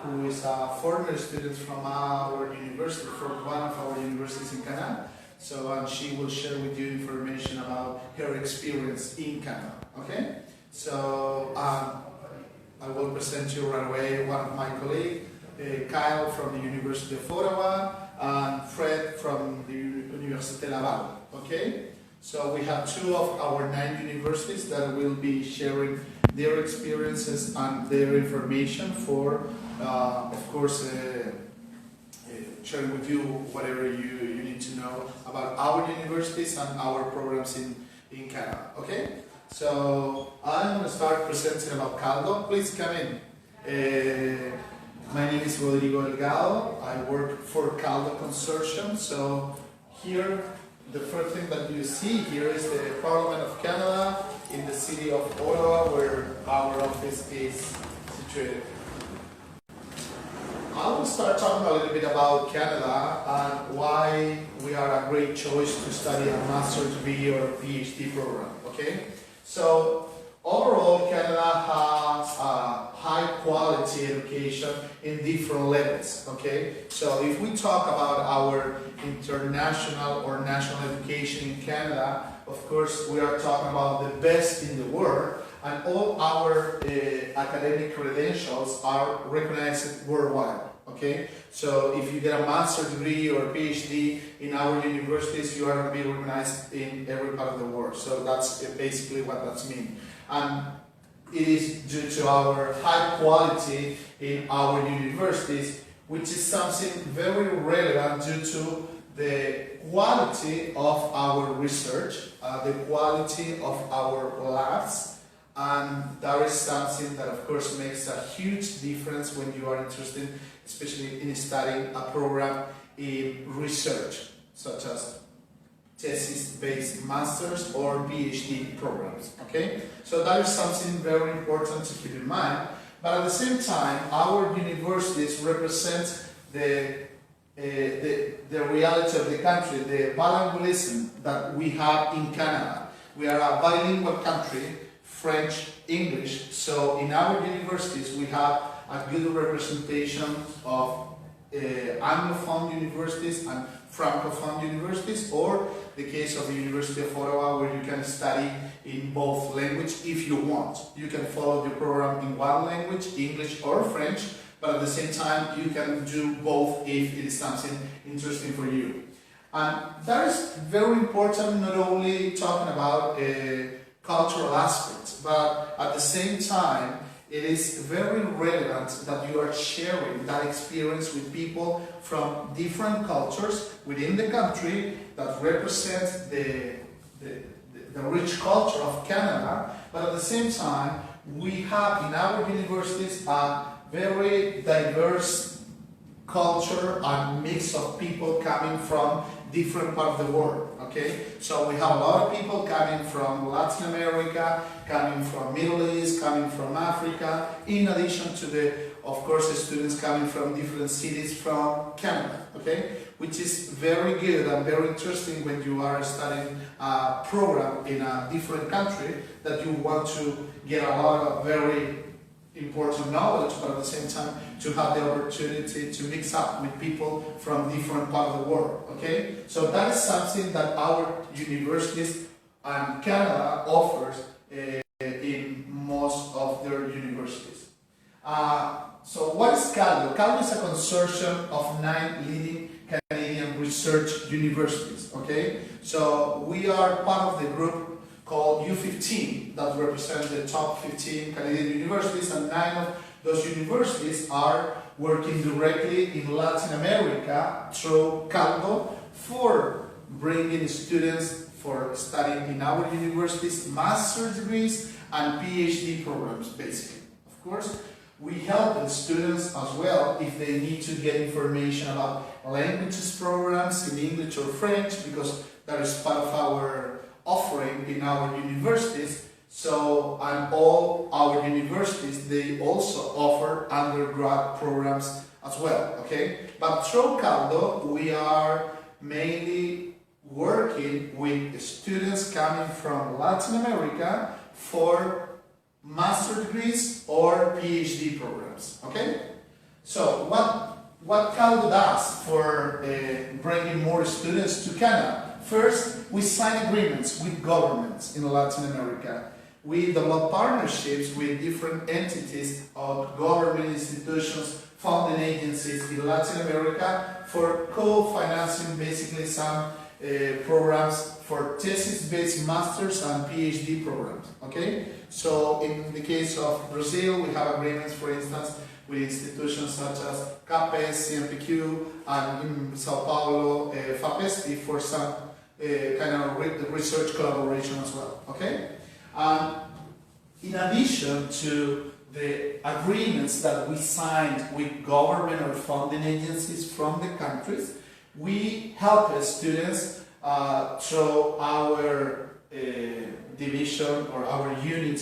who is a foreigner student from our university, from one of our universities in Canada. So she will share with you information about her experience in Canada. Okay? So I will present you right away one of my colleagues, Kyle from the University of Ottawa, and Fred from the Université Laval. Okay? So we have two of our 9 universities that will be sharing their experiences and their information for, of course, sharing with you whatever you need to know about our universities and our programs in Canada. Okay? So I'm going to start presenting about CALDO. Please come in. My name is Rodrigo Delgado. I work for CALDO Consortium. So here, the first thing that you see here is the Parliament of Canada in the city of Ottawa, where our office is situated. I will start talking a little bit about Canada and why we are a great choice to study a master's degree or a PhD program. Okay, so overall, Canada has a high quality education in different levels. Okay, so if we talk about our international or national education in Canada, of course we are talking about the best in the world, and all our academic credentials are recognized worldwide. Okay, so if you get a master's degree or a PhD in our universities, you are going to be recognized in every part of the world. So that's basically what that means. And it is due to our high quality in our universities, which is something very relevant due to the quality of our research, the quality of our labs, and that is something that of course makes a huge difference when you are interested, especially in studying a program in research, such as thesis-based masters or PhD programs. Okay, so that is something very important to keep in mind. But at the same time, our universities represent the reality of the country, the bilingualism that we have in Canada. We are a bilingual country, French, English. So in our universities, we have a good representation of Anglophone universities and Francophone universities, or the case of the University of Ottawa, where you can study in both languages if you want. You can follow the program in one language, English or French, but at the same time you can do both if it is something interesting for you. And that is very important, not only talking about cultural aspects, but at the same time it is very relevant that you are sharing that experience with people from different cultures within the country that represent the rich culture of Canada, but at the same time we have in our universities a very diverse culture and mix of people coming from different parts of the world. Okay, so we have a lot of people coming from Latin America, coming from Middle East, coming from Africa, in addition to the, of course, the students coming from different cities from Canada. Okay, which is very good and very interesting when you are studying a program in a different country, that you want to get a lot of very important knowledge, but at the same time to have the opportunity to mix up with people from different parts of the world. Okay, so that is something that our universities and Canada offers in most of their universities. So what is CALDO? CALDO is a consortium of 9 leading Canadian research universities. Okay, so we are part of the group called U15 that represents the top 15 Canadian universities, and 9 of those universities are working directly in Latin America through CALDO for bringing students for studying in our universities master's degrees and PhD programs, basically. Of course, we help the students as well if they need to get information about languages programs in English or French, because that is part of our offering in our universities. So, and all our universities, they also offer undergrad programs as well, okay? But through CALDO, we are mainly working with students coming from Latin America for master degrees or PhD programs, okay? So what CALDO does for bringing more students to Canada? First, we sign agreements with governments in Latin America. We develop partnerships with different entities of government institutions, funding agencies in Latin America for co-financing basically some programs for thesis-based masters and PhD programs, okay? So in the case of Brazil, we have agreements, for instance, with institutions such as CAPES, CMPQ, and in Sao Paulo, FAPESP for some kind of research collaboration as well, okay? In addition to the agreements that we signed with government or funding agencies from the countries, we help students through our division or our unit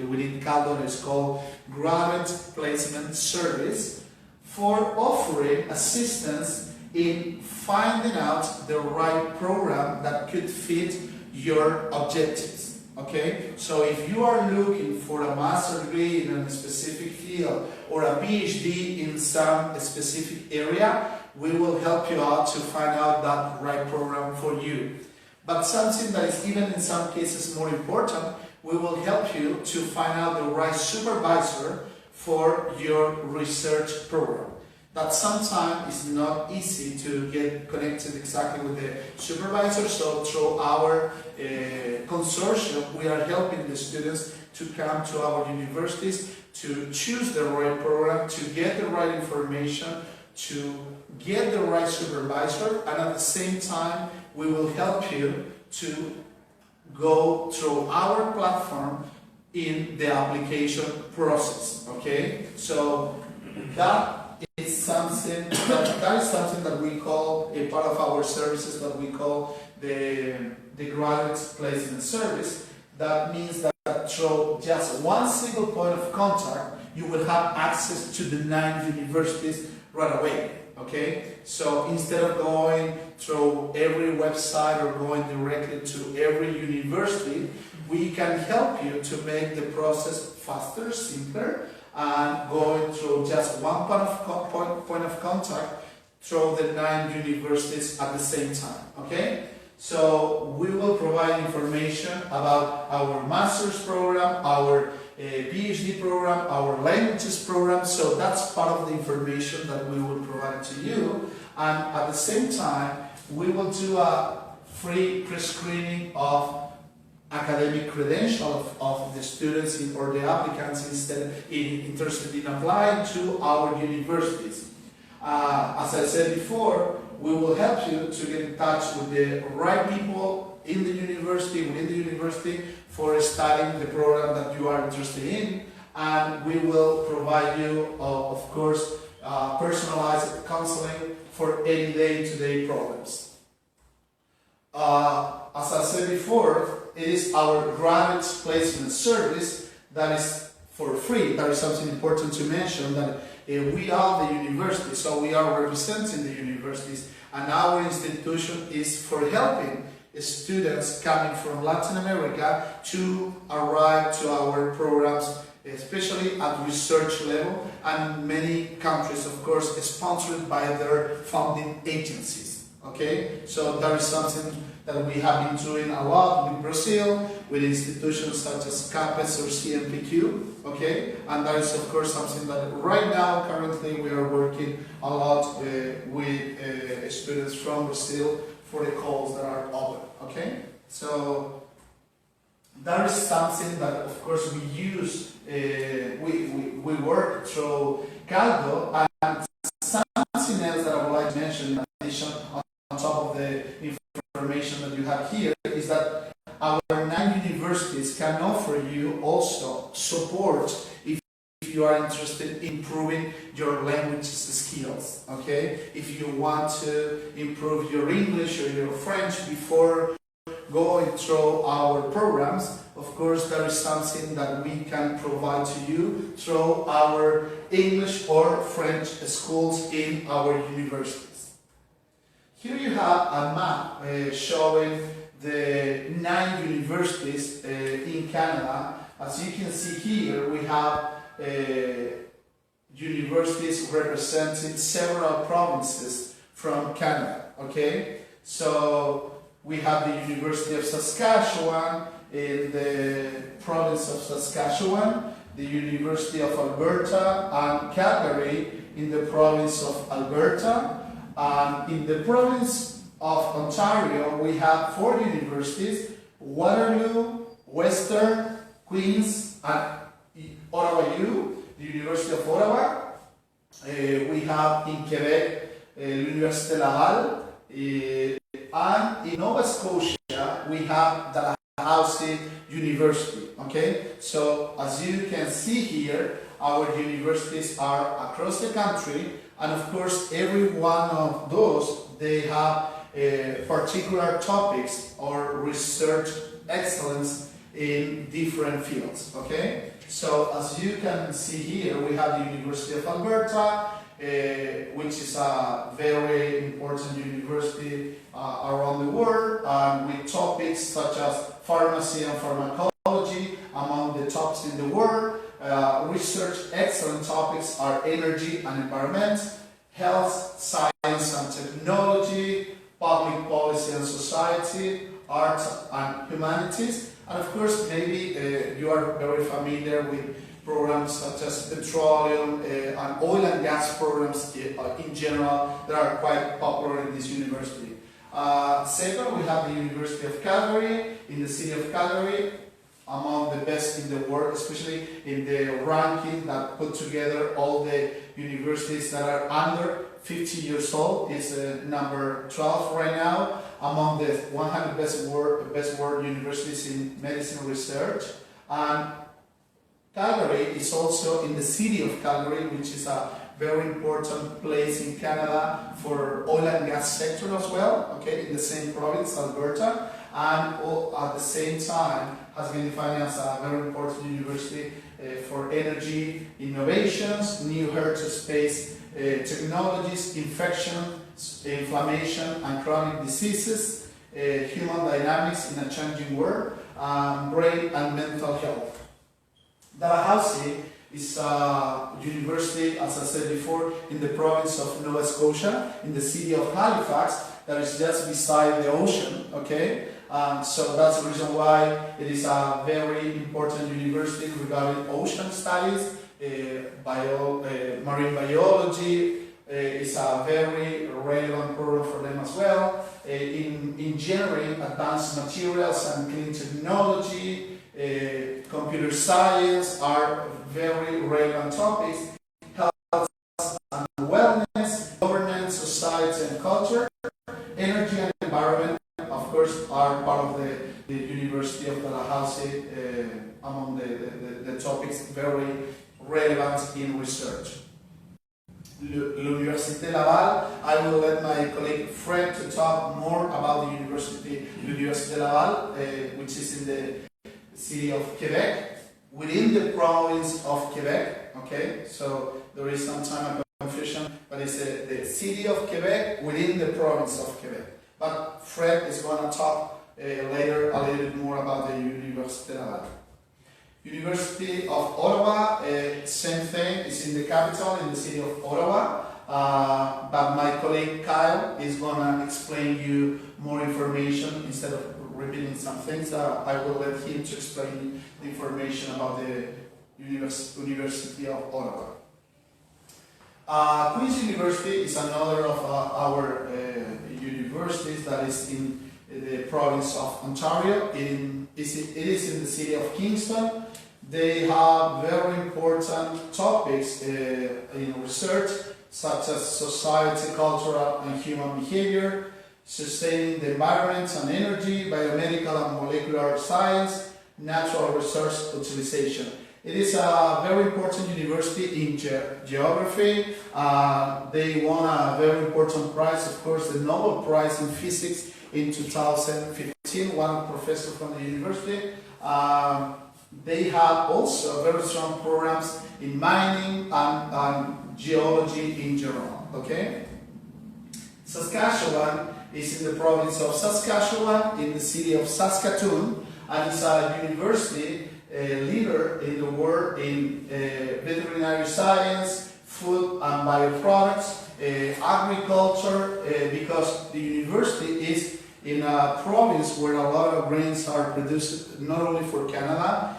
within CALDO that is called Graduate Placement Service, for offering assistance in finding out the right program that could fit your objectives. Okay, so if you are looking for a master's degree in a specific field or a PhD in some specific area, we will help you out to find out that right program for you. But something that is even in some cases more important, we will help you to find out the right supervisor for your research program. That sometimes is not easy to get connected exactly with the supervisor, so through our consortium, we are helping the students to come to our universities, to choose the right program, to get the right information, to get the right supervisor, and at the same time, we will help you to go through our platform in the application process, okay? So that is something that we call a part of our services that we call the graduate placement service. That means that through just one single point of contact, you will have access to the 9 universities right away. Okay, so instead of going through every website or going directly to every university, we can help you to make the process faster, simpler, and going through just one point of contact through the 9 universities at the same time. Okay, so we will provide information about our master's program, our PhD program, our languages program, so that's part of the information that we will provide to you. And at the same time, we will do a free pre-screening of academic credentials of the students or the applicants interested in applying to our universities. As I said before, we will help you to get in touch with the right people in the university, within the university, for studying the program that you are interested in, and we will provide you, of course, personalized counseling for any day-to-day problems. As I said before, it is our graduate placement service that is for free. That is something important to mention, that we are the university, so we are representing the universities, and our institution is for helping students coming from Latin America to arrive to our programs, especially at research level, and many countries, of course, sponsored by their funding agencies. Okay, so that is something that we have been doing a lot with Brazil, with institutions such as CAPES or CMPQ, okay, and that is of course something that right now, currently, we are working a lot with students from Brazil for the calls that are open, okay? So that is something that of course we use, we work through CALDO, and something else that I would like to mention in addition on top of the information that you have here is that our 9 universities can offer you also support if you are interested in improving your language skills, okay? If you want to improve your English or your French before going through our programs, of course there is something that we can provide to you through our English or French schools in our universities. Here you have a map showing the 9 universities in Canada. As you can see here, we have universities representing several provinces from Canada, okay? So we have the University of Saskatchewan in the province of Saskatchewan, the University of Alberta and Calgary in the province of Alberta, and in the province of Ontario we have 4 universities: Waterloo, Western, Queen's, and Ottawa U, the University of Ottawa. We have in Quebec l'Université Laval, and in Nova Scotia we have Dalhousie University. Okay, so as you can see here, our universities are across the country, and of course every one of those, they have particular topics or research excellence in different fields. Okay, so as you can see here, we have the University of Alberta, which is a very important university around the world, with topics such as pharmacy and pharmacology among the tops in the world. Research excellent topics are energy and environment, health, science and technology, public policy and society, art and humanities, and of course maybe you are very familiar with programs such as petroleum and oil and gas programs in general that are quite popular in this university. Second, we have the University of Calgary, in the city of Calgary, among the best in the world, especially in the ranking that put together all the universities that are under 50 years old. It's number 12 right now among the 100 best world universities in medicine research. And Calgary is also in the city of Calgary, which is a very important place in Canada for oil and gas sector as well, okay, in the same province, Alberta, and at the same time has been defined as a very important university for energy innovations, new heritage space technologies, infection, inflammation and chronic diseases, human dynamics in a changing world, brain and mental health. Dalhousie is a university, as I said before, in the province of Nova Scotia, in the city of Halifax, that is just beside the ocean, okay? So that's the reason why it is a very important university regarding ocean studies. Marine biology is a very relevant program for them as well. In engineering, advanced materials and clean technology, computer science are very relevant topics. Health and wellness, governance, society and culture, energy and environment, of course, are part of the University of Dalhousie among the topics very relevant in research. L'Université Laval, I will let my colleague Fred to talk more about the Université Laval, which is in the city of Quebec, within the province of Quebec, okay? So there is sometimes a confusion, but it's the city of Quebec within the province of Quebec. But Fred is going to talk later a little bit more about the Université Laval. University of Ottawa, same thing, is in the capital, in the city of Ottawa, but my colleague Kyle is going to explain you more information. Instead of repeating some things, I will let him to explain the information about the University of Ottawa. Queen's University is another of our universities that is in the province of Ontario. It is in the city of Kingston. They have very important topics in research, such as society, cultural and human behavior, sustaining the environment and energy, biomedical and molecular science, natural resource utilization. It is a very important university in geography. They won a very important prize, of course, the Nobel Prize in Physics in 2015, one professor from the university. They have also very strong programs in mining and geology in general, okay? Saskatchewan is in the province of Saskatchewan, in the city of Saskatoon, and it's a university leader in the world in veterinary science, food and bioproducts, agriculture, because the university is in a province where a lot of grains are produced not only for Canada,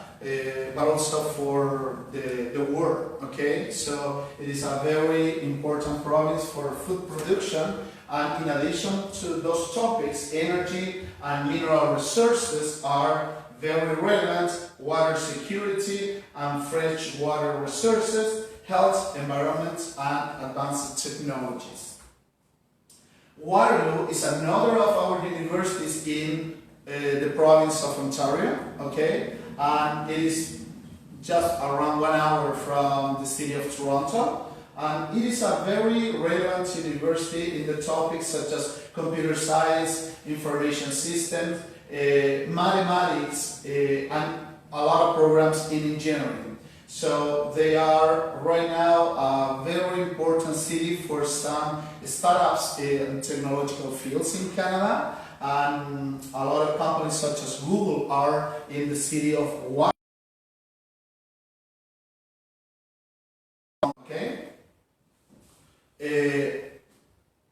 but also for the world, okay? So it is a very important province for food production, and in addition to those topics, energy and mineral resources are very relevant, water security and fresh water resources, health, environment, and advanced technologies. Waterloo is another of our universities in the province of Ontario, okay? And it is just around 1 hour from the city of Toronto. And it is a very relevant university in the topics such as computer science, information systems, mathematics, and a lot of programs in engineering. So they are right now a very important city for some startups in technological fields in Canada, and a lot of companies such as Google are in the city of Waterloo. Okay?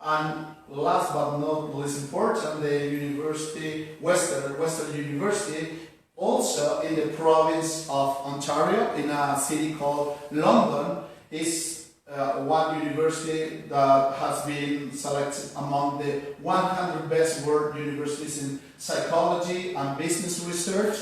And last but not least important, the university, Western University, also in the province of Ontario, in a city called London, is one university that has been selected among the 100 best world universities in psychology and business research,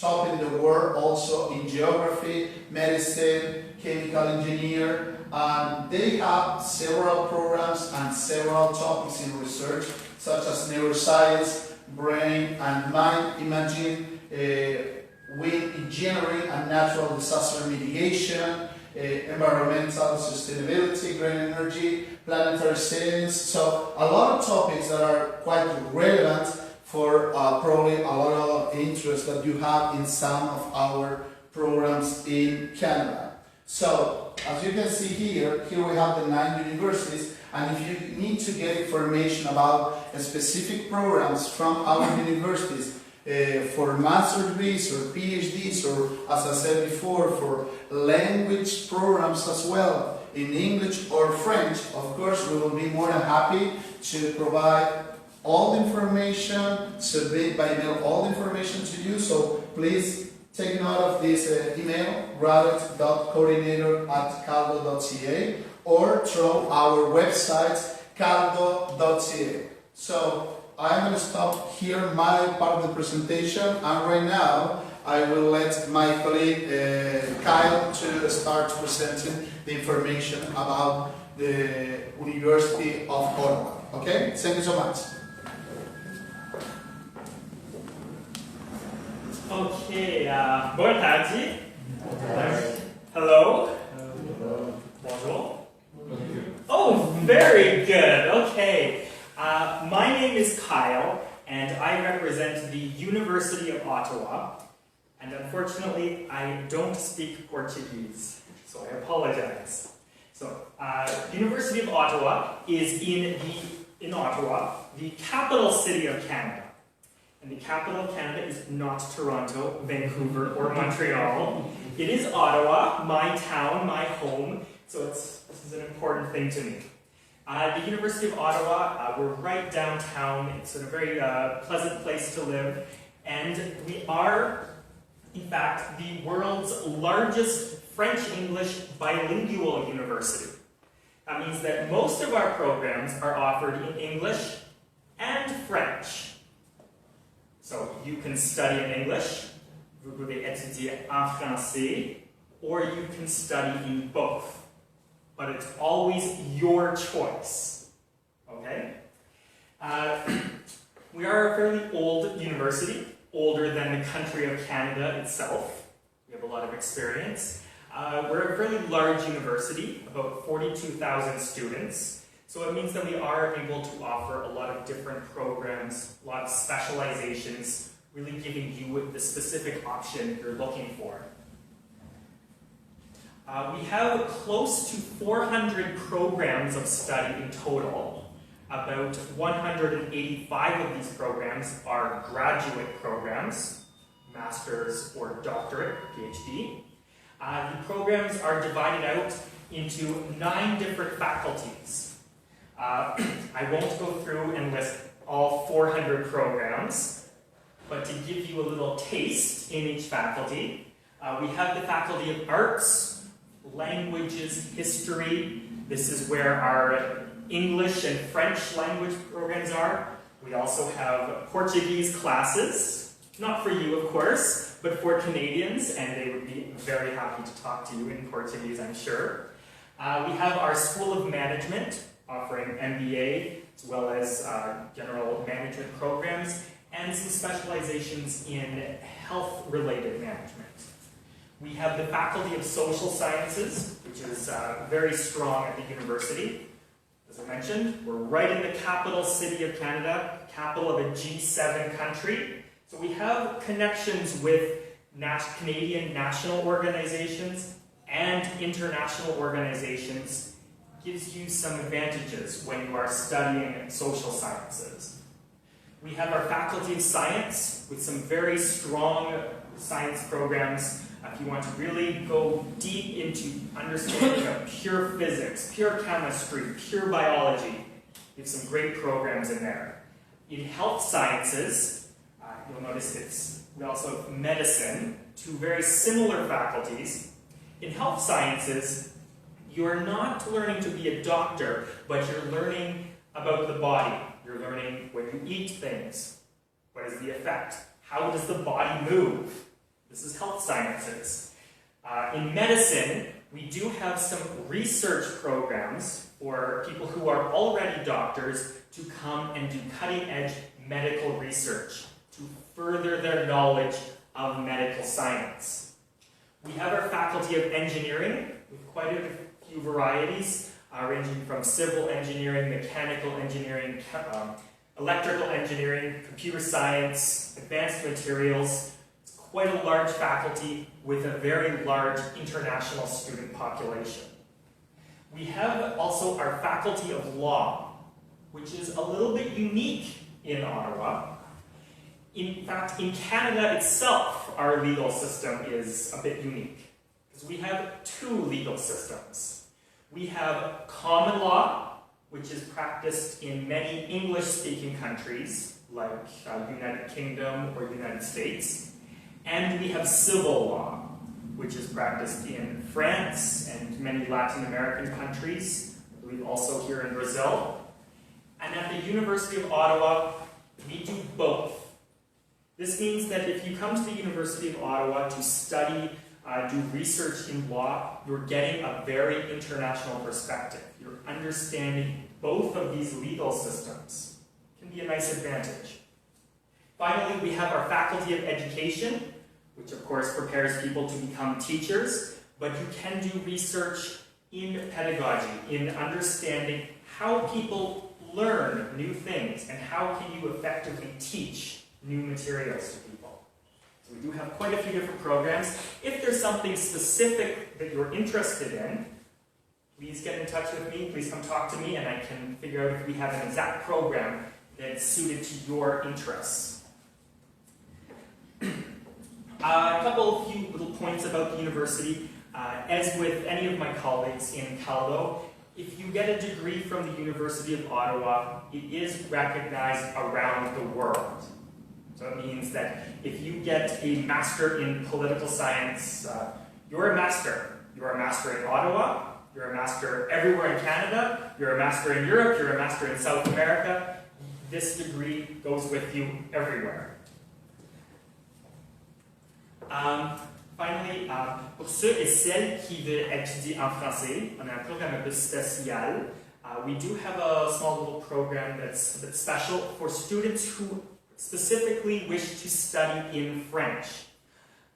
top in the world also in geography, medicine, chemical engineer, and they have several programs and several topics in research such as neuroscience, brain and mind imaging, wind engineering and natural disaster mitigation, environmental sustainability, green energy, planetary science. So a lot of topics that are quite relevant for probably a lot of interest that you have in some of our programs in Canada. So as you can see here we have the 9 universities, and if you need to get information about specific programs from our universities, for master's degrees or PhDs, or as I said before, for language programs as well, in English or French, of course we will be more than happy to provide all the information, submit by mail all the information to you. So please take note of this email, graduate.coordinator@caldo.ca, or through our website, caldo.ca. So I'm going to stop here my part of the presentation, and right now I will let my colleague Kyle to start presenting the information about the University of Ottawa. Okay? Thank you so much. Okay, boa tarde. Hello. Bonjour. Oh, very good. Okay. My name is Kyle, and I represent the University of Ottawa. And unfortunately, I don't speak Portuguese, so I apologize. So, University of Ottawa is in Ottawa, the capital city of Canada. And the capital of Canada is not Toronto, Vancouver, or Montreal. It is Ottawa, my town, my home, so this is an important thing to me. The University of Ottawa, we're right downtown. It's a very pleasant place to live, and we are, in fact, the world's largest French-English bilingual university. That means that most of our programs are offered in English and French. So you can study in English, vous pouvez étudier en français, or you can study in both. But it's always your choice, okay? We are a fairly old university, older than the country of Canada itself. We have a lot of experience. We're a fairly large university, about 42,000 students. So it means that we are able to offer a lot of different programs, a lot of specializations, really giving you the specific option you're looking for. We have close to 400 programs of study in total. About 185 of these programs are graduate programs, master's or doctorate, PhD. The programs are divided out into 9 different faculties. I won't go through and list all 400 programs, but to give you a little taste in each faculty, we have the Faculty of Arts, Languages, History. This is where our English and French language programs are. We also have Portuguese classes, not for you of course, but for Canadians, and they would be very happy to talk to you in Portuguese, I'm sure. We have our School of Management, offering MBA, as well as general management programs, and some specializations in health-related management. We have the Faculty of Social Sciences, which is very strong at the university. As I mentioned, we're right in the capital city of Canada, capital of a G7 country. So we have connections with Canadian national organizations and international organizations. Gives you some advantages when you are studying social sciences. We have our Faculty of Science with some very strong science programs. If you want to really go deep into understanding of pure physics, pure chemistry, pure biology, we have some great programs in there. In health sciences, you'll notice we also have medicine, 2 very similar faculties. In health sciences, you're not learning to be a doctor, but you're learning about the body. You're learning when you eat things. What is the effect? How does the body move? This is health sciences. In medicine, we do have some research programs for people who are already doctors to come and do cutting-edge medical research to further their knowledge of medical science. We have our Faculty of Engineering with quite a few varieties, ranging from civil engineering, mechanical engineering, electrical engineering, computer science, advanced materials. It's quite a large faculty with a very large international student population. We have also our Faculty of Law, which is a little bit unique in Ottawa. In fact, in Canada itself, our legal system is a bit unique, because we have 2 legal systems. We have common law, which is practiced in many English-speaking countries, like United Kingdom or United States. And we have civil law, which is practiced in France and many Latin American countries, I believe also here in Brazil. And at the University of Ottawa, we do both. This means that if you come to the University of Ottawa to study do research in law, you're getting a very international perspective. You're understanding both of these legal systems. It can be a nice advantage. Finally, we have our Faculty of Education, which of course prepares people to become teachers, but you can do research in pedagogy, in understanding how people learn new things and how can you effectively teach new materials to people. We do have quite a few different programs. If there's something specific that you're interested in, please get in touch with me, please come talk to me, and I can figure out if we have an exact program that's suited to your interests. A few little points about the university. As with any of my colleagues in CALDO, if you get a degree from the University of Ottawa, it is recognized around the world. So it means that if you get a master in political science, you're a master. You're a master in Ottawa, you're a master everywhere in Canada, you're a master in Europe, you're a master in South America. This degree goes with you everywhere. Finally, pour ceux et celles qui veulent étudier en français, on a un programme un peu spécial. We do have a small little program that's special for students who specifically wish to study in French.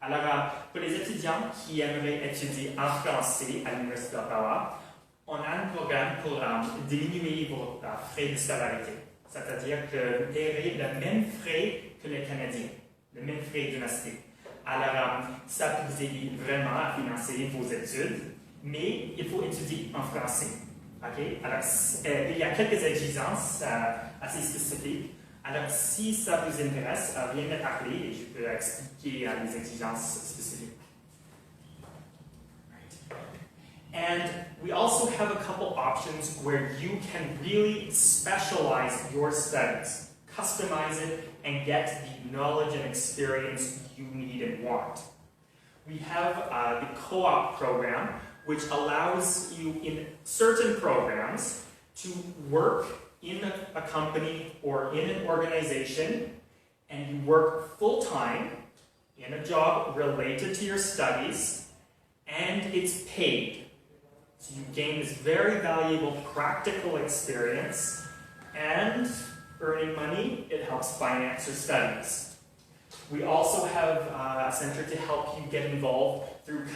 Alors, pour les étudiants qui aimeraient étudier en français à l'Université d'Ottawa, on a un programme pour diminuer vos frais de scolarité. C'est-à-dire que vous paierez le même frais que les Canadiens, le même frais d'université. Alors, ça peut vous aider vraiment à financer vos études, mais il faut étudier en français. Okay? Alors, il y a quelques exigences assez spécifiques. Alors, si ça vous intéresse, veuillez me rappeler et je peux expliquer les exigences spécifiques. And we also have a couple options where you can really specialize your studies, customize it, and get the knowledge and experience you need and want. We have the co-op program, which allows you in certain programs to work in a company or in an organization, and you work full-time in a job related to your studies, and it's paid. So you gain this very valuable practical experience, and earning money, it helps finance your studies. We also have a center to help you get involved through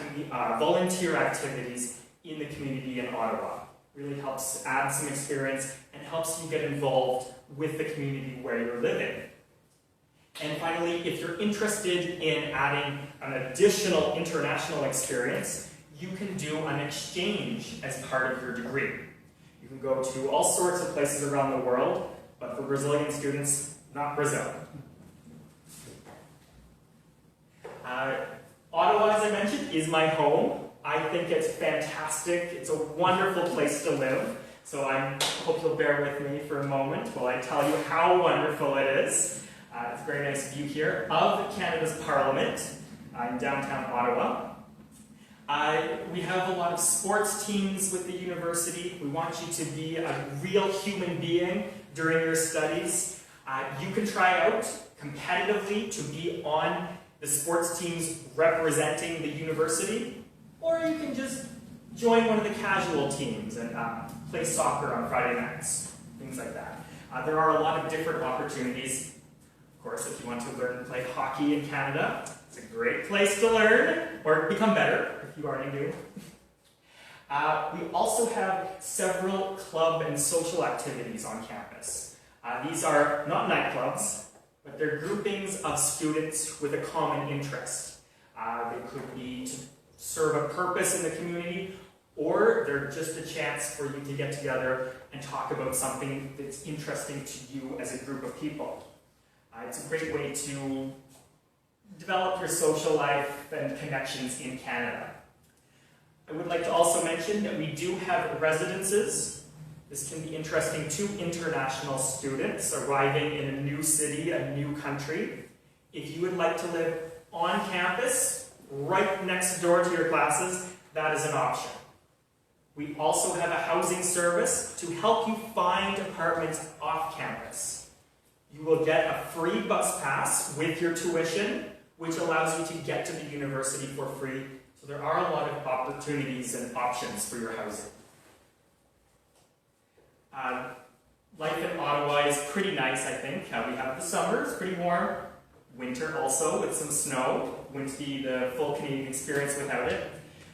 volunteer activities in the community in Ottawa. Really helps add some experience and helps you get involved with the community where you're living. And finally, if you're interested in adding an additional international experience, you can do an exchange as part of your degree. You can go to all sorts of places around the world, but for Brazilian students, not Brazil. Ottawa, as I mentioned, is my home. I think it's fantastic. It's a wonderful place to live. So I hope you'll bear with me for a moment while I tell you how wonderful it is. It's a very nice view here of Canada's Parliament in downtown Ottawa. We have a lot of sports teams with the university. We want you to be a real human being during your studies. You can try out competitively to be on the sports teams representing the university, or you can just join one of the casual teams and play soccer on Friday nights, things like that. There are a lot of different opportunities. Of course, if you want to learn to play hockey in Canada, it's a great place to learn, or become better, if you already do. We also have several club and social activities on campus. These are not nightclubs, but they're groupings of students with a common interest. They could be to serve a purpose in the community, or they're just a chance for you to get together and talk about something that's interesting to you as a group of people. It's a great way to develop your social life and connections in Canada. I would like to also mention that we do have residences. This can be interesting to international students arriving in a new city, a new country. If you would like to live on campus, right next door to your classes, that is an option. We also have a housing service to help you find apartments off campus. You will get a free bus pass with your tuition, which allows you to get to the university for free. So there are a lot of opportunities and options for your housing. Life in Ottawa is pretty nice, I think. We have the summer, it's pretty warm. Winter also, with some snow. Wouldn't be the full Canadian experience without it.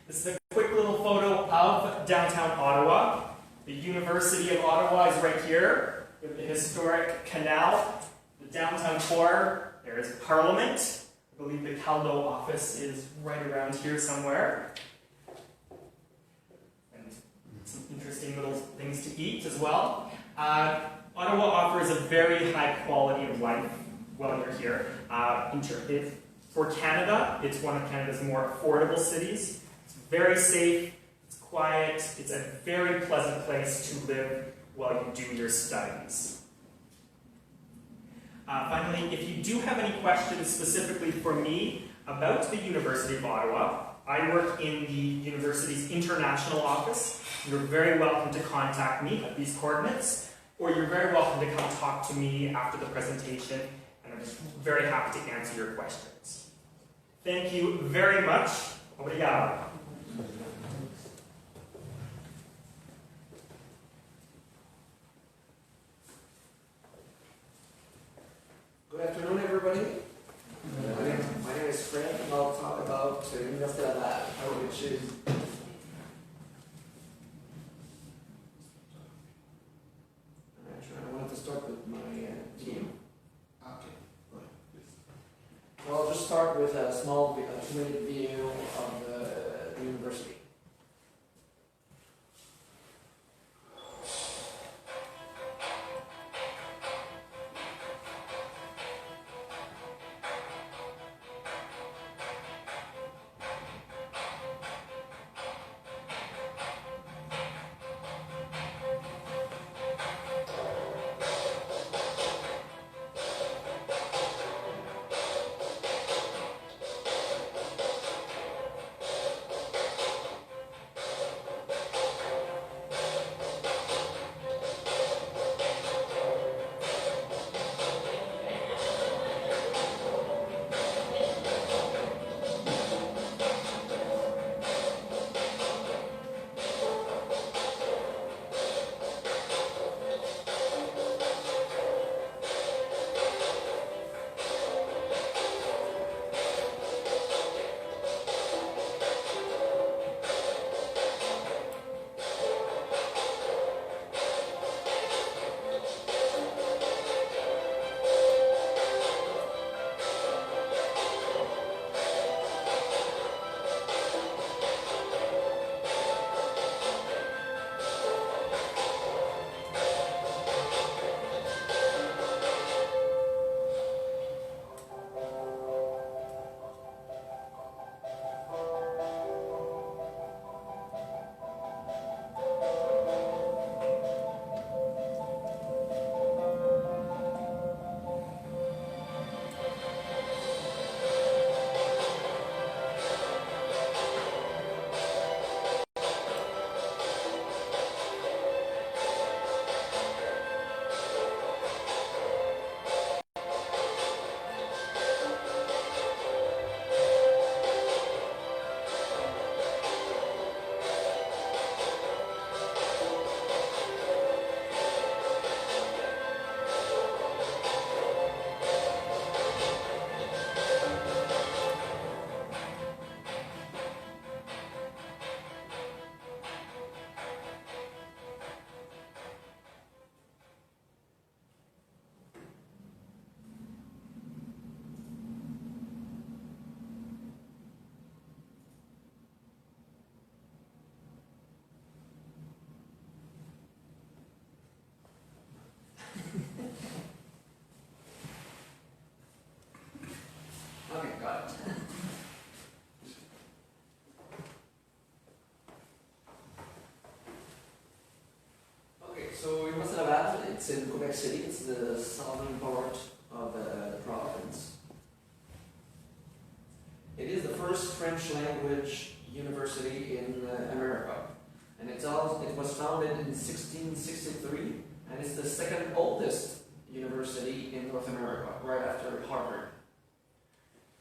This is a quick little photo of downtown Ottawa. The University of Ottawa is right here, with the historic canal, the downtown core. There is Parliament. I believe the CALDO office is right around here somewhere. And some interesting little things to eat as well. Ottawa offers a very high quality of life while you're here. For Canada, it's one of Canada's more affordable cities. It's very safe, it's quiet, it's a very pleasant place to live while you do your studies. Finally, if you do have any questions specifically for me about the University of Ottawa, I work in the university's international office. You're very welcome to contact me at these coordinates, or you're very welcome to come talk to me after the presentation, and I'm just very happy to answer your questions. Thank you very much. Obrigado. Good afternoon, everybody. My name is Fred, and I'll talk about Universidad Lab, which is I wanted to start with my team. Okay, go ahead, please. Well, I'll just start with a small 2-minute view of the university. So Université Laval, it's in Quebec City. It's the southern part of the province. It is the first French language university in America. And it was founded in 1663, and it's the second oldest university in North America, right after Harvard.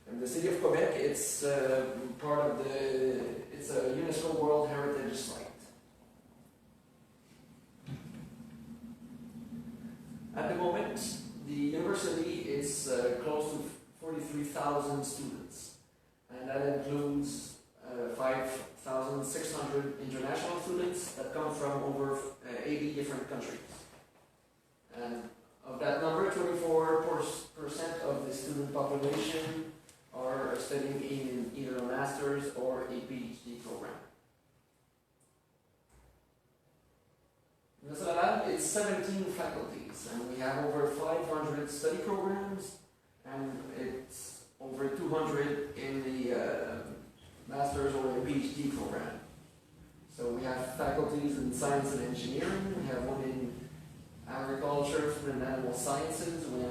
And the city of Quebec, it's part of it's a UNESCO World Heritage Site. At the moment, the university is close to 43,000 students, and that includes 5,600 international students that come from over 80 different countries. And of that number, 24% of the student population are studying in either a master's or a PhD program. Université Laval, it's 17 faculties, and we have over 500 study programs, and it's over 200 in the master's or a PhD program. So we have faculties in science and engineering, we have one in agriculture, food and animal sciences, we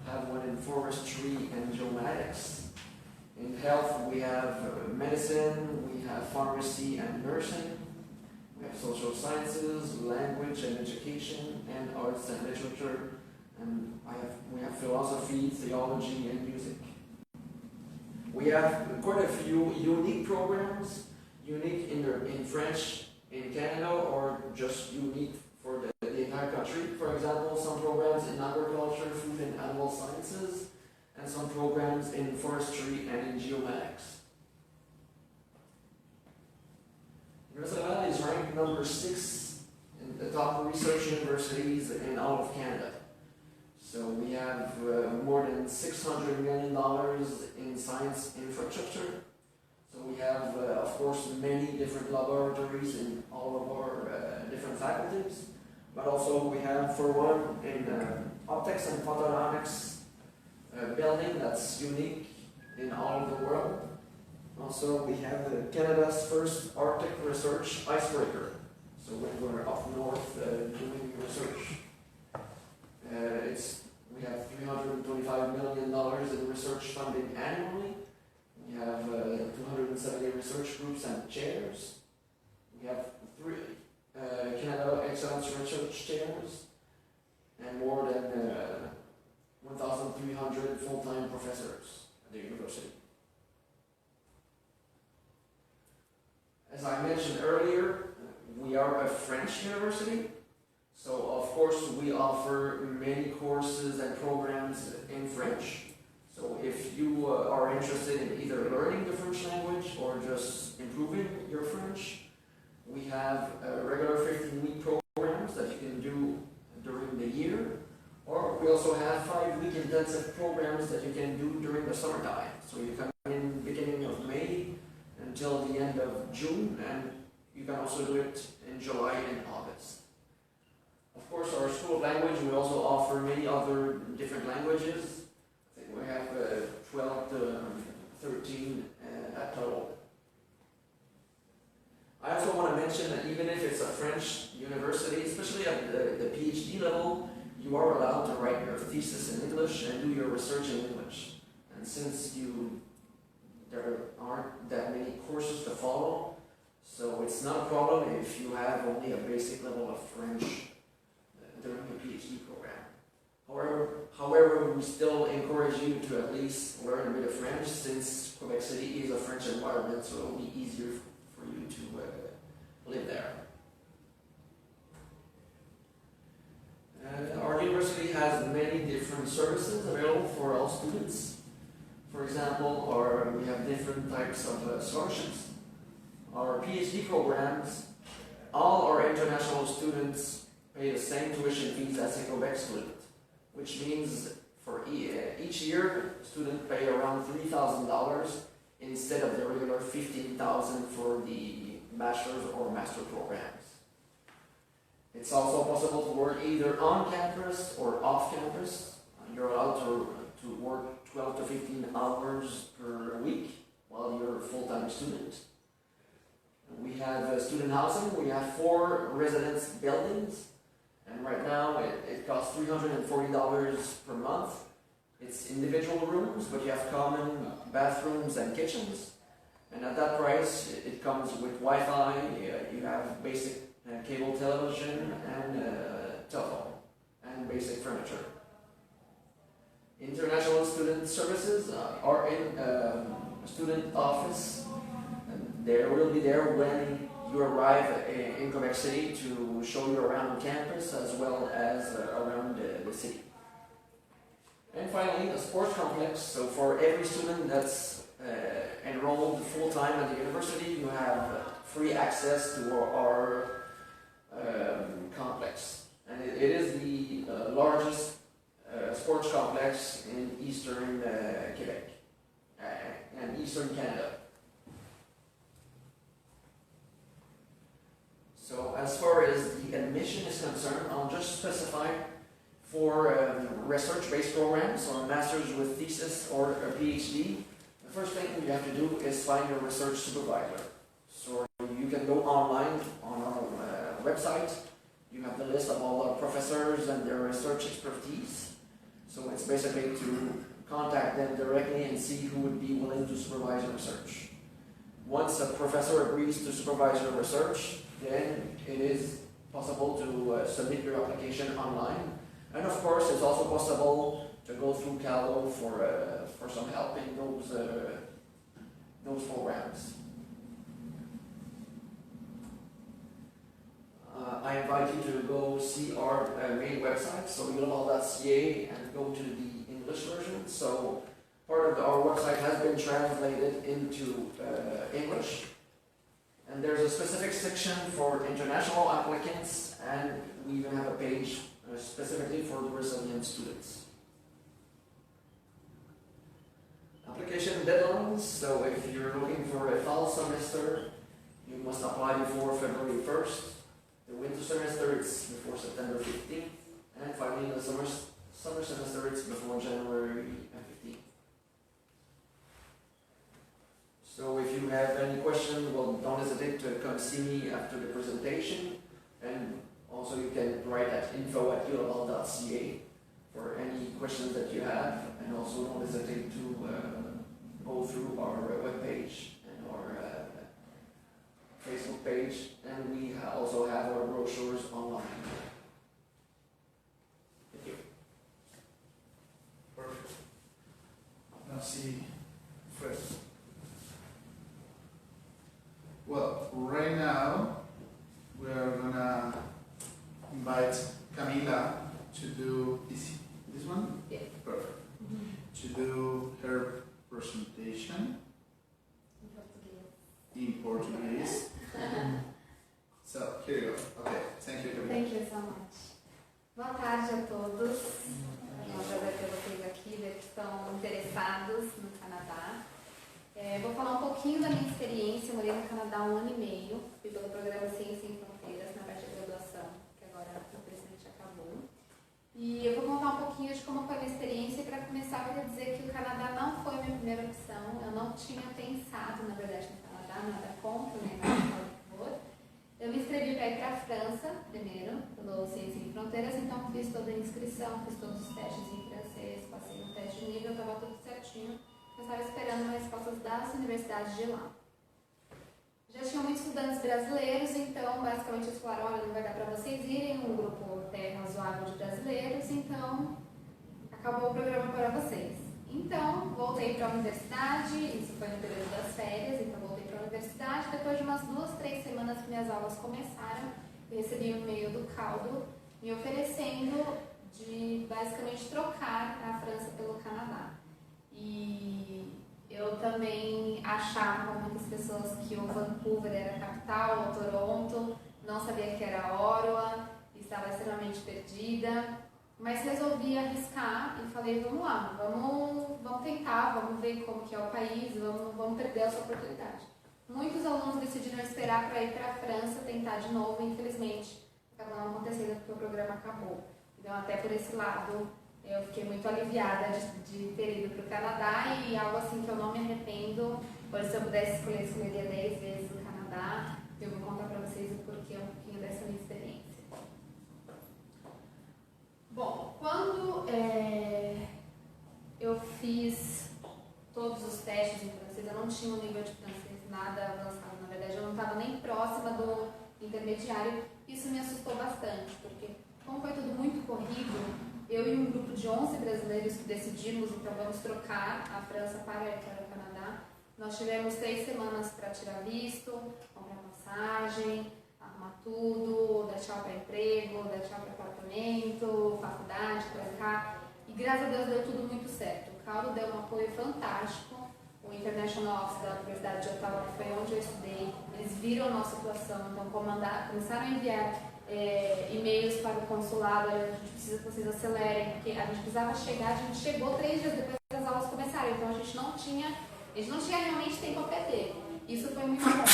have one in forestry and geomatics. In health, we have medicine, we have pharmacy and nursing, we have social sciences, language and education, and arts and literature, and we have philosophy, theology, and music. We have quite a few unique programs, unique in French in Canada, or just unique for the entire country. For example, some programs in agriculture, food and animal sciences, and some programs in forestry and in geomatics. Université Laval is ranked number 6 in the top research universities in all of Canada. So we have more than $600 million in science infrastructure. So we have, of course, many different laboratories in all of our different faculties. But also we have, for one, in optics and photonics building that's unique in all of the world. Also, we have Canada's first Arctic research icebreaker. So when we're up north doing research, we have $325 million in research funding annually. We have 270 research groups and chairs. We have 3 Canada Excellence Research Chairs, and more than 1,300 full-time professors at the university. As I mentioned earlier, we are a French university, so of course we offer many courses and programs in French. So if you are interested in either learning the French language or just improving your French, we have regular 15-week programs that you can do during the year, or we also have 5-week intensive programs that you can do during the summertime. So you come in beginning of May until the end of June, and you can also do it in July and August. Of course, our School of Language, we also offer many other different languages. I think we have 12 to 13 at total. I also want to mention that even if it's a French university, especially at the PhD level, you are allowed to write your thesis in English and do your research in English. And since there aren't that many courses to follow, so it's not a problem if you have only a basic level of French during a PhD program. However, we still encourage you to at least learn a bit of French, since Quebec City is a French environment, so it will be easier for you to live there. Our university has many different services available for all students. For example, we have different types of scholarships. Our PhD programs, all our international students pay the same tuition fees as a Quebec student, which means for each year, students pay around $3,000 instead of the regular $15,000 for the bachelor's or master programs. It's also possible to work either on campus or off campus. You're allowed to work 12 to 15 hours per week while you're a full-time student. We have student housing. We have 4 residence buildings, And right now it costs $340 per month. It's individual rooms, but you have common bathrooms and kitchens. And at that price, it comes with Wi-Fi, you have basic cable television and telephone, and basic furniture. International student services are in student office. And they will be there when you arrive in Quebec City to show you around campus as well as around the city. And finally, the sports complex. So for every student that's enrolled full-time at the university, you have free access to our complex. And it is the largest sports complex in eastern Quebec and eastern Canada. So as far as the admission is concerned, I'll just specify for research-based programs or masters with thesis or a PhD, the first thing you have to do is find your research supervisor. So you can go online on our website. You have the list of all the professors and their research expertise. So it's basically to contact them directly and see who would be willing to supervise your research. Once a professor agrees to supervise your research, then it is possible to submit your application online. And of course, it's also possible to go through CALDO for some help in those programs. I invite you to go see our main website, so global.ca, and go to the English version. So part of our website has been translated into English. And there's a specific section for international applicants, and we even have a page specifically for Brazilian students. Application deadlines. So if you're looking for a fall semester, you must apply before February 1st. The winter semester, it's before September 15th. And finally, the summer semester, it's before January 15th. So if you have any questions, well, don't hesitate to come see me after the presentation. And also you can write at info@ulabal.ca for any questions that you have. And also don't hesitate to go through our webpage and our Facebook page. And we also have our brochures online. Thank you. Perfect. Now see, Fred. Well, right now we are gonna invite Camila to do this one? Yeah. Perfect. To do her presentation in Portuguese. So, here you go. Okay, thank you, Camila. Thank you so much. Boa tarde a todos. É um prazer ter vocês aqui, ver que estão interessados no Canadá. Vou falar um pouquinho da minha experiência. Eu morei no Canadá 1 ano e meio, fui pelo programa Ciência Sem Fronteiras, na parte de graduação, que agora infelizmente acabou. E eu vou contar um pouquinho de como foi a minha experiência. E para começar, eu queria dizer que o Canadá não foi a minha primeira opção. Eu não tinha pensado, na verdade, no Canadá, nada contra, nem nada a favor. Eu me inscrevi para ir para a França, primeiro, pelo Ciência Sem Fronteiras, então fiz toda a inscrição, fiz todos os testes em francês, passei no teste de nível, estava tudo certinho. Eu estava esperando as respostas das universidades de lá. Já tinham muitos estudantes brasileiros, então basicamente eles falaram, olha, não vai dar para vocês irem, um grupo até razoável de brasileiros, então acabou o programa para vocês. Então, voltei para a universidade, isso foi no período das férias, então voltei para a universidade. Depois de umas 2, 3 semanas que minhas aulas começaram, eu recebi um e-mail do CALDO me oferecendo de basicamente trocar a França pelo Canadá. E eu também achava, como muitas pessoas, que o Vancouver era a capital, ou Toronto, não sabia que era Ottawa, estava extremamente perdida, mas resolvi arriscar e falei, vamos lá, vamos tentar, vamos ver como que é o país, vamos perder essa oportunidade. Muitos alunos decidiram esperar para ir para a França, tentar de novo, e infelizmente acabou não acontecendo porque o programa acabou. Então até por esse lado, eu fiquei muito aliviada de ter ido para o Canadá, e algo assim que eu não me arrependo, pois se eu pudesse escolher, escolheria 10 vezes o Canadá. Eu vou contar para vocês o porquê, um pouquinho dessa minha experiência. intermediário. Isso me assustou bastante, porque como foi tudo muito corrido, eu e um grupo de 11 brasileiros que decidimos, então vamos trocar a França para o Canadá. Nós tivemos 3 semanas para tirar visto, comprar passagem, arrumar tudo, dar tchau para emprego, dar tchau para apartamento, faculdade, trancar. E graças a Deus deu tudo muito certo. O CALDO deu um apoio fantástico. O International Office da Universidade de Ottawa, que foi onde eu estudei, eles viram a nossa situação, então começaram a enviar e-mails para o consulado: a gente precisa que vocês acelerem, porque a gente precisava chegar, a gente chegou 3 dias depois das aulas começarem, então a gente não tinha realmente tempo a perder. Isso foi muito bom.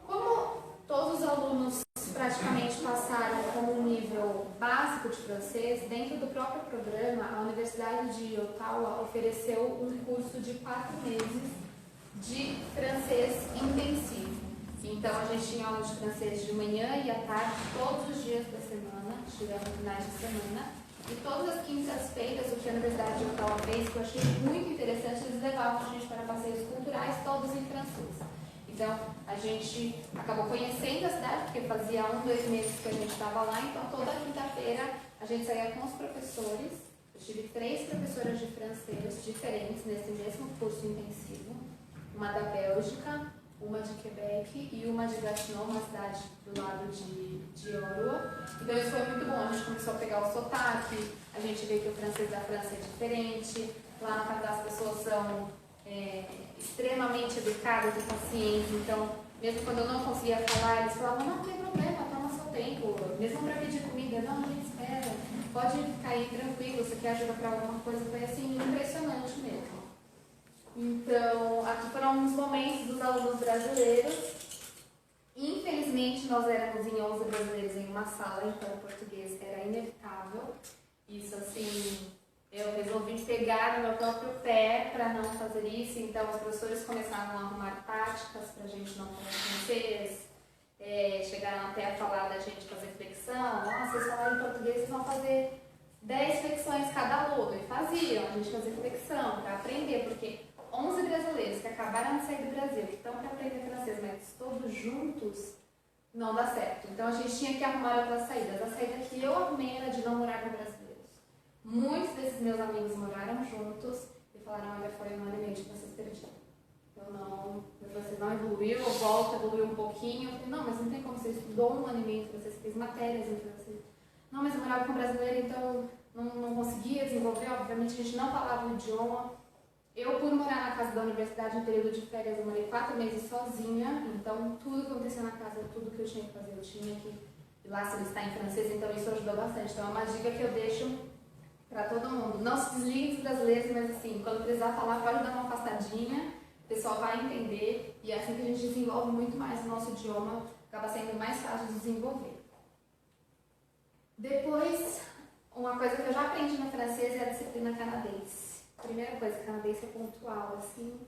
Como todos os alunos praticamente passaram com um nível básico de francês, dentro do próprio programa, a Universidade de Ottawa ofereceu um curso de 4 meses de francês intensivo. Então a gente tinha aula de francês de manhã e à tarde, todos os dias da semana, tirando finais de semana. E todas as quintas-feiras, o que a Universidade de Ottawa fez, que eu achei muito interessante, eles levavam a gente para passeios culturais, todos em francês. Então, a gente acabou conhecendo a cidade, porque fazia 1, 2 meses que a gente estava lá, então toda quinta-feira a gente saía com os professores. Eu tive 3 professoras de francês diferentes nesse mesmo curso intensivo, uma da Bélgica, uma de Quebec e uma de Gatineau, uma cidade do lado de Ottawa. Então isso foi muito bom, a gente começou a pegar o sotaque, a gente vê que o francês da França é diferente, lá no Canadá as pessoas são extremamente educadas e pacientes, então mesmo quando eu não conseguia falar, eles falavam: não tem problema, toma seu tempo, mesmo para pedir comida, não, a gente espera, pode ficar aí tranquilo, você quer ajuda para alguma coisa, foi assim, impressionante mesmo. Então, aqui foram uns momentos dos alunos brasileiros. Infelizmente, nós éramos em 11 brasileiros em uma sala, então o português era inevitável. Isso, assim, eu resolvi pegar no meu próprio pé para não fazer isso. Então, os professores começaram a arrumar táticas para a gente não falar francês. Chegaram até a falar da gente fazer flexão. Vocês falaram em português, vocês vão fazer 10 flexões cada aluno. E faziam, a gente fazia flexão para aprender, porque 11 brasileiros que acabaram de sair do Brasil, que estão para aprender francês, mas todos juntos, não dá certo. Então a gente tinha que arrumar outras saídas. A saída que eu arrumei era de não morar com brasileiros. Muitos desses meus amigos moraram juntos e falaram: olha, foi 1 ano e meio de francês perdido. Meu francês não evoluiu, eu volto, evoluiu um pouquinho. Eu falei: não, mas não tem como, você estudou 1 ano e meio em francês, fez matérias em francês. Não, mas eu morava com brasileiro, então não conseguia desenvolver, obviamente a gente não falava o idioma. Eu, por morar na casa da universidade em período de férias, eu morei 4 meses sozinha, então tudo que acontecia na casa, tudo que eu tinha que fazer, eu tinha que ir lá solicitar em francês, então isso ajudou bastante. Então é uma dica que eu deixo para todo mundo: não se desliguem dos brasileiros, mas assim, quando precisar falar, pode dar uma afastadinha, o pessoal vai entender, e é assim que a gente desenvolve muito mais o nosso idioma, acaba sendo mais fácil de desenvolver. Depois, uma coisa que eu já aprendi no francês é a disciplina canadense. Primeira coisa, canadense é pontual, assim,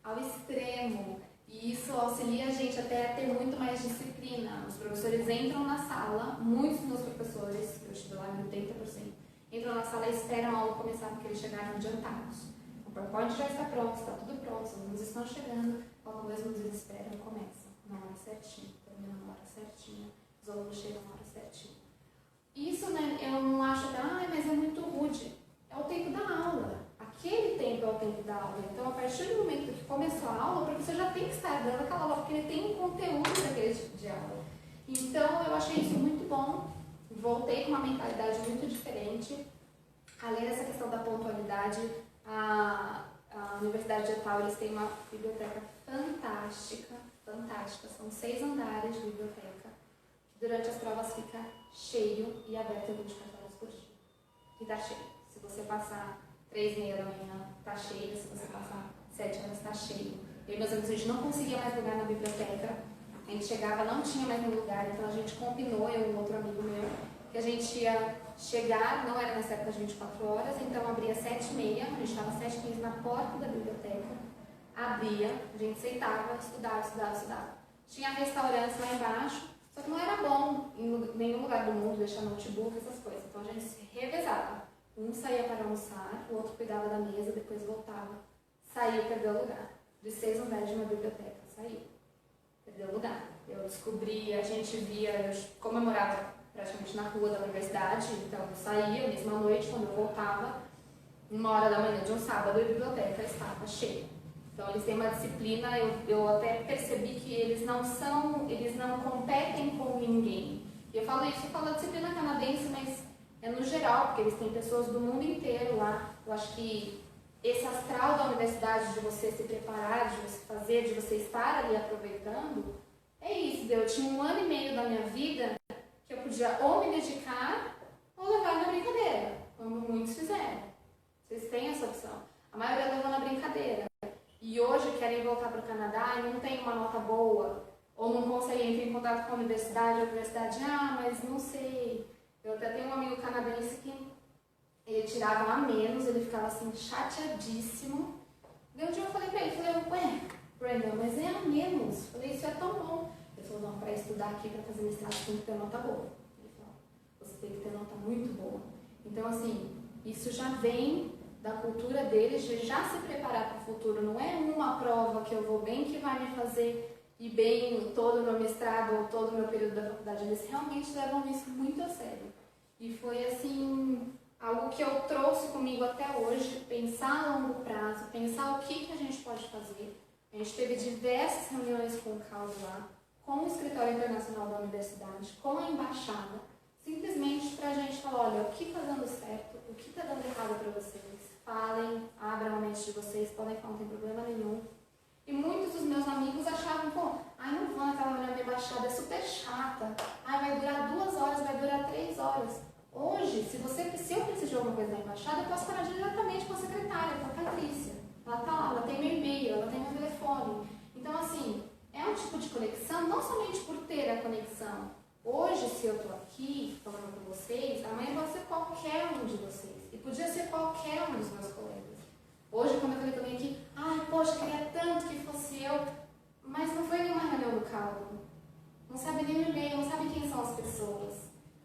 ao extremo. E isso auxilia a gente até a ter muito mais disciplina. Os professores entram na sala, muitos dos meus professores, eu estive lá em 80%, entram na sala e esperam a aula começar, porque eles chegaram adiantados. O PowerPoint já está pronto, está tudo pronto, os alunos estão chegando, quando os alunos esperam, começa na hora certinha, termina na hora certinha, os alunos chegam na hora certinha. Isso, né, eu não acho que, mas é muito rude. É o tempo da aula. Aquele tempo é o tempo da aula. Então, a partir do momento que começou a aula, o professor já tem que estar dando aquela aula, porque ele tem um conteúdo daquele tipo de aula. Então, eu achei isso muito bom. Voltei com uma mentalidade muito diferente. Além dessa questão da pontualidade, a Universidade de Ottawa, eles têm uma biblioteca fantástica, fantástica. São 6 andares de biblioteca. Durante as provas fica cheio e aberto 24 horas por dia. E tá cheio. Se você passar 3h30 da manhã, tá cheio. Se você passar 7 horas, tá cheio. Eu e meus amigos, a gente não conseguia mais lugar na biblioteca. A gente chegava, não tinha mais nenhum lugar. Então a gente combinou, eu e um outro amigo meu, que a gente ia chegar, não era nessa época de 24 horas, então abria 7h30, a gente estava 7h15 na porta da biblioteca, abria, a gente sentava, estudava. Tinha restaurantes lá embaixo, só que não era bom em nenhum lugar do mundo deixar notebook, essas coisas. Então a gente se revezava. Um saía para almoçar, o outro cuidava da mesa, depois voltava. Saiu, perdeu o lugar. De 6 andares de uma biblioteca, saiu. perdeu lugar. Eu descobri, a gente via, como eu morava praticamente na rua da universidade, então eu saía, mesma noite, quando eu voltava, 1h de um sábado, a biblioteca estava cheia. Então eles têm uma disciplina, eu até percebi que eles não competem com ninguém. E eu falo da disciplina canadense, mas é no geral, porque eles têm pessoas do mundo inteiro lá. Eu acho que esse astral da universidade, de você se preparar, de você fazer, de você estar ali aproveitando, é isso. Eu tinha 1 ano e meio da minha vida que eu podia ou me dedicar ou levar na brincadeira, como muitos fizeram. Vocês têm essa opção. A maioria levou na brincadeira. E hoje querem voltar para o Canadá e não tem uma nota boa, ou não conseguem entrar em contato com a universidade, mas não sei. Eu até tenho um amigo canadense que ele tirava a menos, ele ficava assim chateadíssimo. Daí um dia eu falei pra ele, ué, Brandon, mas é a menos. Eu falei, isso é tão bom. Ele falou, não, para estudar aqui, para fazer mestrado, tem que ter nota boa. Ele falou, você tem que ter nota muito boa. Então, assim, isso já vem da cultura deles, de já se preparar para o futuro. Não é uma prova que eu vou bem que vai me fazer ir bem todo o meu mestrado ou todo o meu período da faculdade. Eles realmente levam isso muito a sério. E foi, assim, algo que eu trouxe comigo até hoje, pensar a longo prazo, pensar o que a gente pode fazer. A gente teve diversas reuniões com o CALDO lá, com o Escritório Internacional da Universidade, com a Embaixada, simplesmente para a gente falar, olha, o que está dando certo, o que está dando errado para vocês. Falem, abram a mente de vocês, podem falar, não tem problema nenhum. E muitos dos meus amigos achavam, não vão naquela reunião da Embaixada, é super chata, vai durar 2 horas, vai durar 3 horas. Hoje, se eu preciso de alguma coisa da Embaixada, eu posso falar diretamente com a secretária, com a Patrícia. Ela está lá, ela tem meu e-mail, ela tem meu telefone. Então, assim, é um tipo de conexão, não somente por ter a conexão. Hoje, se eu estou aqui falando com vocês, amanhã pode ser qualquer um de vocês. E podia ser qualquer um dos meus colegas. Hoje, quando eu falei também aqui, poxa, queria tanto que fosse eu, mas não foi nenhuma reunião do CALDO. Não sabe nem o e-mail, não sabe quem são as pessoas.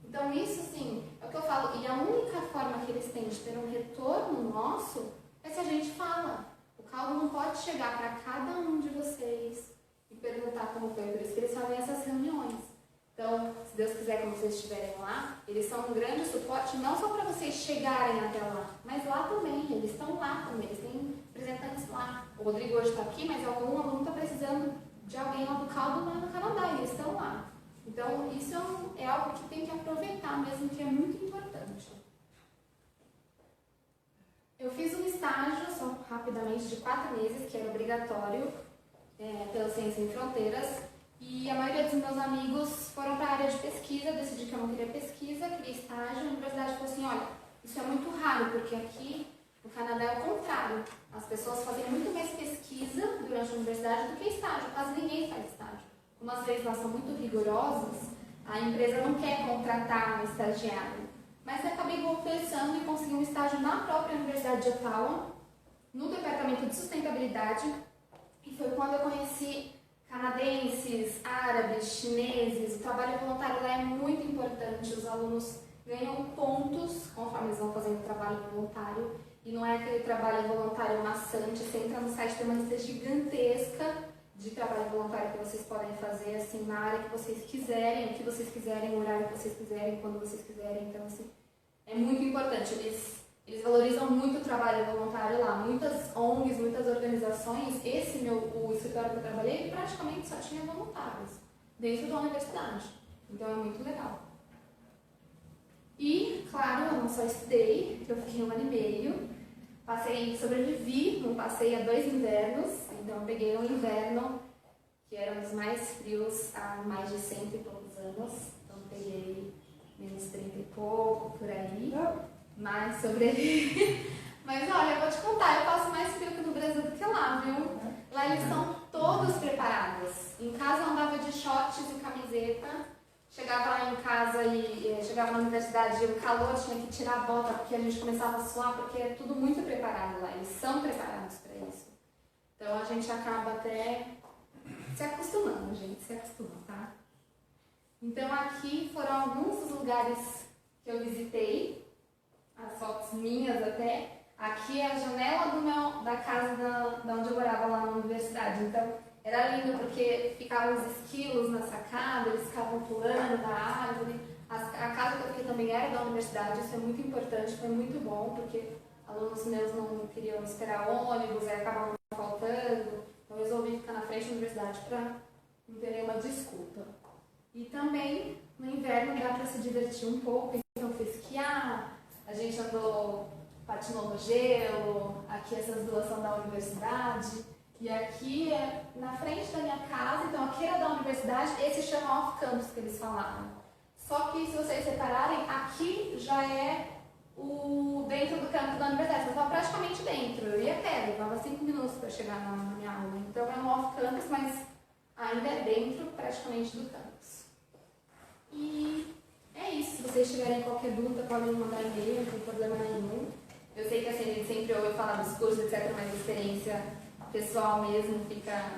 Então, isso, assim, é o que eu falo. E a única forma que eles têm de ter um retorno nosso é se a gente fala. O CALDO não pode chegar para cada um de vocês e perguntar como foi. Por isso que eles fazem essas reuniões. Então, se Deus quiser, quando vocês estiverem lá, eles são um grande suporte, não só para vocês chegarem até lá, mas lá também, eles estão lá também, eles têm representantes lá. O Rodrigo hoje está aqui, mas algum aluno está precisando de alguém lá do CALDO lá no Canadá, e eles estão lá. Então, isso é algo que tem que aproveitar mesmo, que é muito importante. Eu fiz um estágio, só rapidamente, de 4 meses, que era obrigatório pela Ciência Sem Fronteiras, e a maioria dos meus amigos foram para a área de pesquisa. Eu decidi que eu não queria pesquisa, queria estágio. A universidade falou assim, olha, isso é muito raro, porque aqui no Canadá é o contrário. As pessoas fazem muito mais pesquisa durante a universidade do que estágio. Quase ninguém faz estágio. Como as leis lá são muito rigorosas, a empresa não quer contratar um estagiário. Mas eu acabei conversando e consegui um estágio na própria Universidade de Ottawa, no Departamento de Sustentabilidade. E foi quando eu conheci canadenses, árabes, chineses. O trabalho voluntário lá é muito importante. Os alunos ganham pontos conforme eles vão fazendo trabalho voluntário. E não é aquele trabalho voluntário maçante. Você entra no site, tem uma lista gigantesca de trabalho voluntário que vocês podem fazer, assim, na área que vocês quiserem, o que vocês quiserem, o horário que vocês quiserem, quando vocês quiserem. Então, assim, é muito importante. Eles valorizam muito o trabalho voluntário lá. Muitas ONGs, muitas organizações, o escritório que eu trabalhei, praticamente só tinha voluntários dentro da universidade. Então é muito legal. E, claro, eu não só estudei, eu fiquei 1 ano e meio, sobrevivi, não passei a 2 invernos, então eu peguei um inverno que era um dos mais frios há mais de 100 e poucos anos, então peguei menos 30 e pouco, por aí. Mas sobrevive. Mas olha, eu vou te contar, eu passo mais frio aqui no Brasil do que lá, viu? Lá eles estão todos preparados. Em casa eu andava de shorts e camiseta. Chegava lá em casa e chegava na universidade e o calor, tinha que tirar a bota porque a gente começava a suar, porque é tudo muito preparado lá. Eles são preparados para isso. Então a gente acaba até se acostumando, tá? Então aqui foram alguns dos lugares que eu visitei. As fotos minhas até. Aqui é a janela da casa da onde eu morava lá na universidade. Então, Era lindo porque ficavam os esquilos na sacada, eles ficavam pulando na árvore. A casa que eu fiquei também era da universidade, isso é muito importante, foi muito bom, porque alunos meus não queriam esperar ônibus, aí acabavam faltando. Então eu resolvi ficar na frente da universidade para não ter nenhuma desculpa. E também no inverno dá para se divertir um pouco, então fui esquiar, a gente andou, patinou no gelo, aqui essas duas são da universidade. E aqui é na frente da minha casa, então aqui era da universidade, esse chama off-campus que eles falaram. Só que se vocês repararem, aqui já é o dentro do campus da universidade, eu estava praticamente dentro, eu ia a pé, levava 5 minutos para chegar na minha aula. Então é um off-campus, mas ainda é dentro praticamente do campus. E é isso, se vocês tiverem qualquer dúvida, podem mandar e-mail, não tem problema nenhum. Eu sei que assim, a gente sempre ouve falar dos cursos, etc., mas a experiência pessoal mesmo fica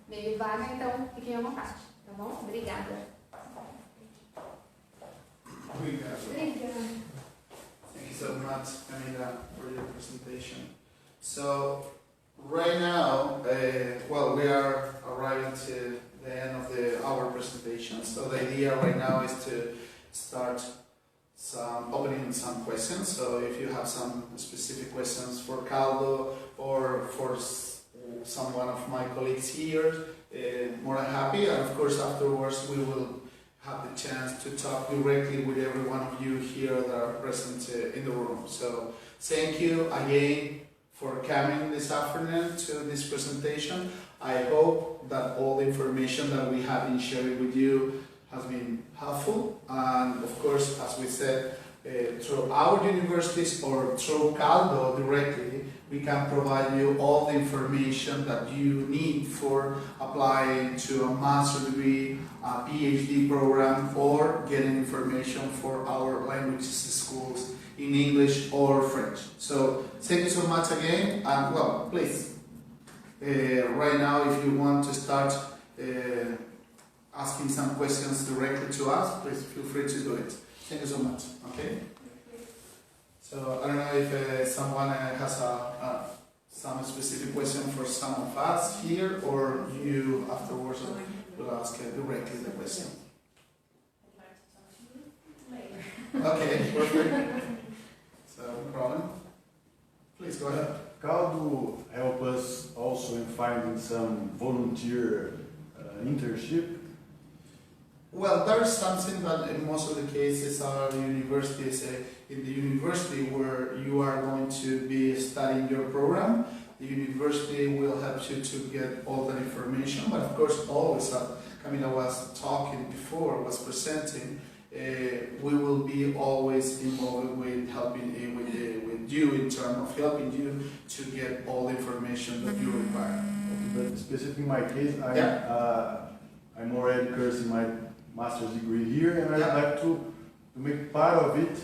meio vaga, então fiquem à vontade, tá bom? Obrigada. Obrigado. Obrigada. Thank you so much, Camila, for your presentation. So, right now, well, we are arriving to the end of our presentation. So the idea right now is to start opening some questions. So if you have some specific questions for CALDO or for some one of my colleagues here, more than happy. And of course, afterwards, we will have the chance to talk directly with every one of you here that are present in the room. So thank you again for coming this afternoon to this presentation. I hope that all the information that we have been sharing with you has been helpful. And of course, as we said, through our universities or through CALDO directly, we can provide you all the information that you need for applying to a master's degree, a PhD program, or getting information for our languages schools in English or French. So thank you so much again, and well, please, right now if you want to start asking some questions directly to us, please feel free to do it. Thank you so much. Okay. So I don't know if someone has some specific question for some of us here, or you afterwards will ask directly the question. Okay, perfect. So no problem. Please go ahead. CALDO help us also in finding some volunteer internship. Well, there's something that in most of the cases are universities. In the university where you are going to be studying your program, the university will help you to get all that information. But of course, always, Camila was talking before, was presenting, we will be always involved with helping with you in terms of helping you to get all the information that you require. But specifically in my case, I'm already cursing my master's degree here, and I'd like to make part of it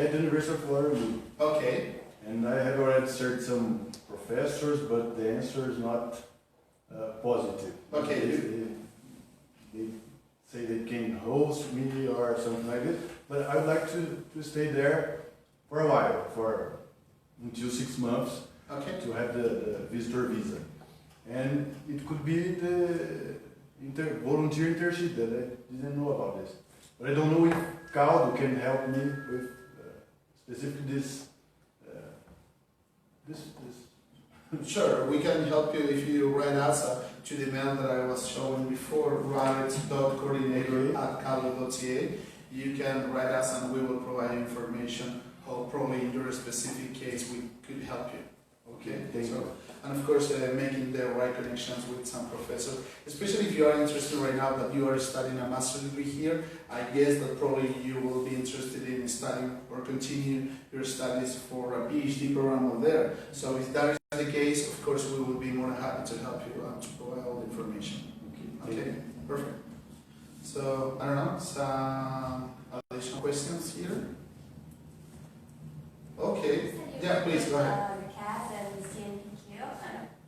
at the University of Waterloo. Okay. And I have already searched some professors, but the answer is not positive. Okay. They say they can host me or something like that, but I would like to stay there for a while, until 6 months, Okay. to have the visitor visa. And it could be the volunteer internship that I didn't know about this. But I don't know if CALDO can help me with specifically this. Sure, we can help you if you write us to the mail that I was showing before, write.coordinator@caldo.ca. You can write us and we will provide information how probably in your specific case we could help you. Okay, Thank you. And of course, making the right connections with some professors, especially if you are interested right now that you are studying a master's degree here. I guess that probably you will be interested in studying or continue your studies for a PhD program over there. So if that is the case, of course, we will be more than happy to help you and to provide all the information. Okay, perfect. So I don't know, some additional questions here. Okay, yeah, please go ahead.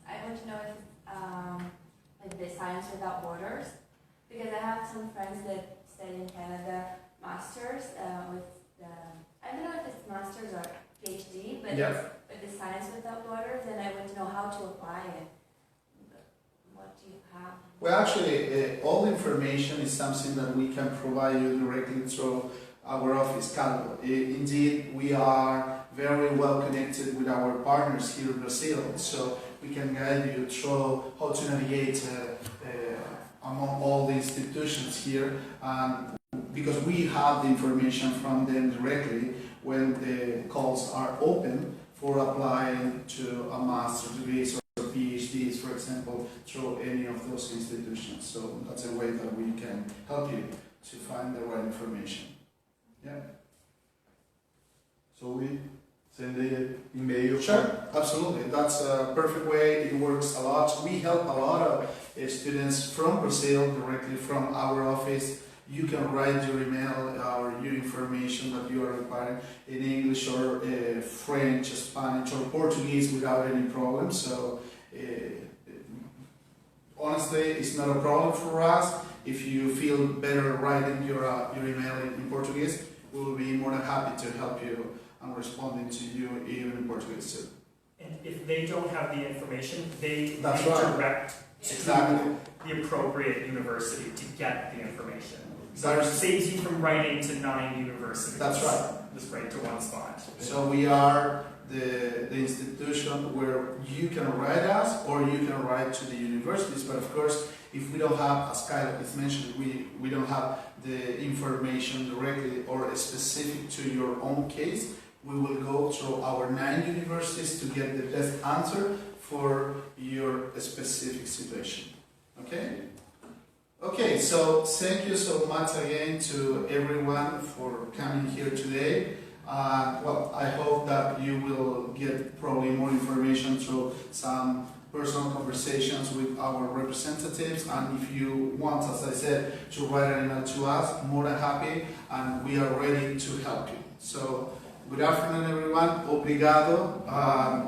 I want to know if like the Science Without Borders, because I have some friends that study in Canada masters with the, I don't know if it's masters or PhD, but Yeah. with the Science Without Borders, and I want to know how to apply it. Well, actually, all information is something that we can provide you directly through our office, CALDO. Indeed, we are very well connected with our partners here in Brazil, so we can guide you through how to navigate among all the institutions here, because we have the information from them directly when the calls are open for applying to a master's degree or PhDs, for example, through any of those institutions. So that's a way that we can help you to find the right information. Yeah. So we send the email. Sure, absolutely. That's a perfect way. It works a lot. We help a lot of students from Brazil directly from our office. You can write your email or your information that you are requiring in English or French, Spanish, or Portuguese without any problem. So honestly, it's not a problem for us. If you feel better writing your email in Portuguese, we will be more than happy to help you and responding to you even in Portuguese too. And if they don't have the information, they That's right. direct Exactly. to the appropriate university to get the information. So it That's- saves you from writing to 9 universities. That's right. Just right to one spot. So we are the institution where you can write us or you can write to the universities, but of course, if we don't have, as Kyle has mentioned, we don't have the information directly or specific to your own case, we will go through our 9 universities to get the best answer for your specific situation. Okay? Okay, so thank you so much again to everyone for coming here today. Well, I hope that you will get probably more information through some personal conversations with our representatives, and if you want, as I said, to write an email to us, more than happy, and we are ready to help you. So, good afternoon everyone, obrigado,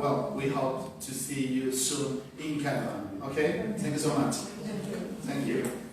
well, we hope to see you soon in Canada, okay? Thank you so much. Thank you.